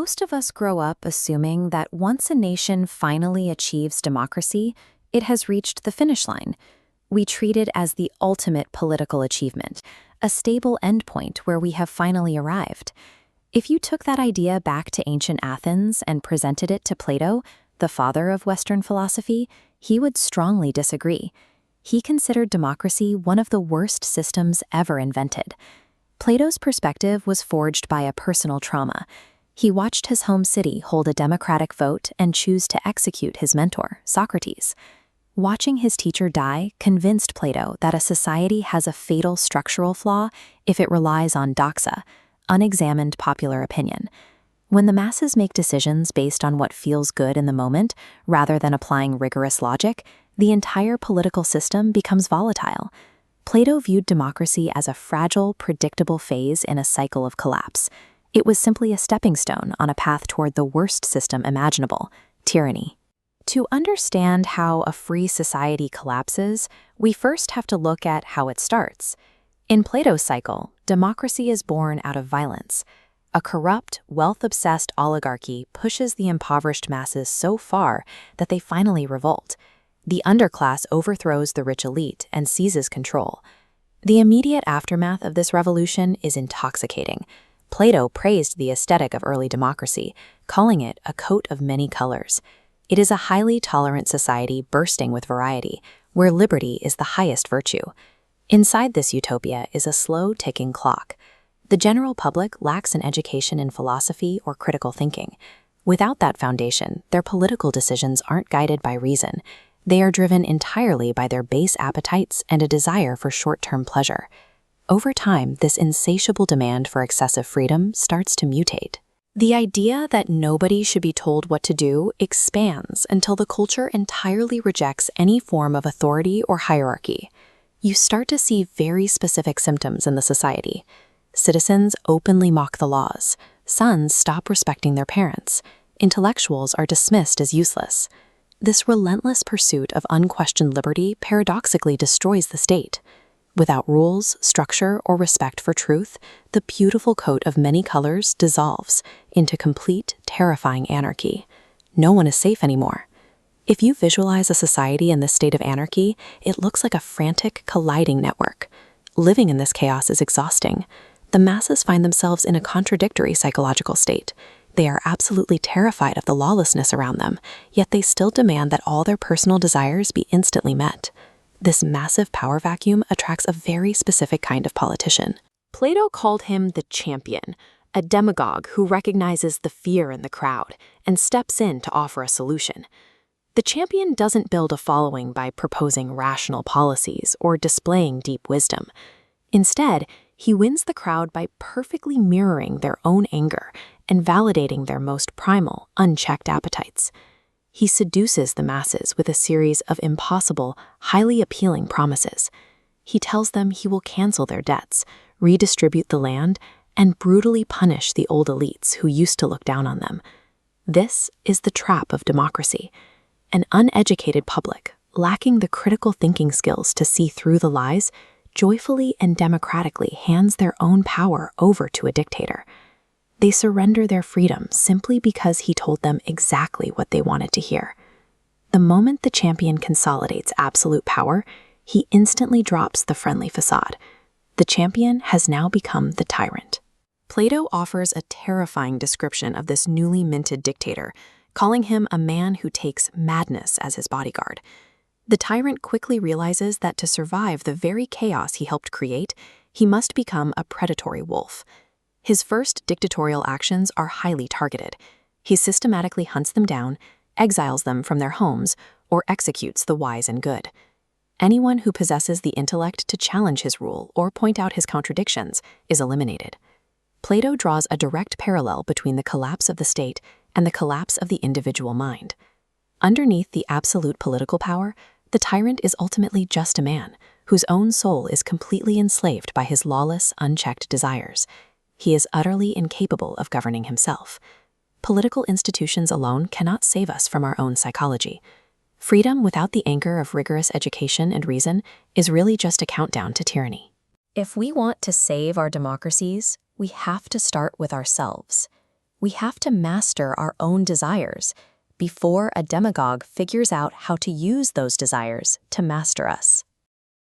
Most of us grow up assuming that once a nation finally achieves democracy, it has reached the finish line. We treat it as the ultimate political achievement, a stable endpoint where we have finally arrived. If you took that idea back to ancient Athens and presented it to Plato, the father of Western philosophy, he would strongly disagree. He considered democracy one of the worst systems ever invented. Plato's perspective was forged by a personal trauma. He watched his home city hold a democratic vote and choose to execute his mentor, Socrates. Watching his teacher die convinced Plato that a society has a fatal structural flaw if it relies on doxa, unexamined popular opinion. When the masses make decisions based on what feels good in the moment, rather than applying rigorous logic, the entire political system becomes volatile. Plato viewed democracy as a fragile, predictable phase in a cycle of collapse. It was simply a stepping stone on a path toward the worst system imaginable, tyranny. To understand how a free society collapses, we first have to look at how it starts. In Plato's cycle, democracy is born out of violence. A corrupt, wealth-obsessed oligarchy pushes the impoverished masses so far that they finally revolt. The underclass overthrows the rich elite and seizes control. The immediate aftermath of this revolution is intoxicating. Plato praised the aesthetic of early democracy, calling it a coat of many colors. It is a highly tolerant society bursting with variety, where liberty is the highest virtue. Inside this utopia is a slow-ticking clock. The general public lacks an education in philosophy or critical thinking. Without that foundation, their political decisions aren't guided by reason. They are driven entirely by their base appetites and a desire for short-term pleasure. Over time, this insatiable demand for excessive freedom starts to mutate. The idea that nobody should be told what to do expands until the culture entirely rejects any form of authority or hierarchy. You start to see very specific symptoms in the society. Citizens openly mock the laws. Sons stop respecting their parents. Intellectuals are dismissed as useless. This relentless pursuit of unquestioned liberty paradoxically destroys the state. Without rules, structure, or respect for truth, the beautiful coat of many colors dissolves into complete, terrifying anarchy. No one is safe anymore. If you visualize a society in this state of anarchy, it looks like a frantic, colliding network. Living in this chaos is exhausting. The masses find themselves in a contradictory psychological state. They are absolutely terrified of the lawlessness around them, yet they still demand that all their personal desires be instantly met. This massive power vacuum attracts a very specific kind of politician. Plato called him the champion, a demagogue who recognizes the fear in the crowd and steps in to offer a solution. The champion doesn't build a following by proposing rational policies or displaying deep wisdom. Instead, he wins the crowd by perfectly mirroring their own anger and validating their most primal, unchecked appetites. He seduces the masses with a series of impossible, highly appealing promises. He tells them he will cancel their debts, redistribute the land, and brutally punish the old elites who used to look down on them. This is the trap of democracy. An uneducated public, lacking the critical thinking skills to see through the lies, joyfully and democratically hands their own power over to a dictator. They surrender their freedom simply because he told them exactly what they wanted to hear. The moment the champion consolidates absolute power, he instantly drops the friendly facade. The champion has now become the tyrant. Plato offers a terrifying description of this newly minted dictator, calling him a man who takes madness as his bodyguard. The tyrant quickly realizes that to survive the very chaos he helped create, he must become a predatory wolf. His first dictatorial actions are highly targeted. He systematically hunts them down, exiles them from their homes, or executes the wise and good. Anyone who possesses the intellect to challenge his rule or point out his contradictions is eliminated. Plato draws a direct parallel between the collapse of the state and the collapse of the individual mind. Underneath the absolute political power, the tyrant is ultimately just a man, whose own soul is completely enslaved by his lawless, unchecked desires. He is utterly incapable of governing himself. Political institutions alone cannot save us from our own psychology. Freedom without the anchor of rigorous education and reason is really just a countdown to tyranny. If we want to save our democracies, we have to start with ourselves. we have to master our own desires before a demagogue figures out how to use those desires to master us.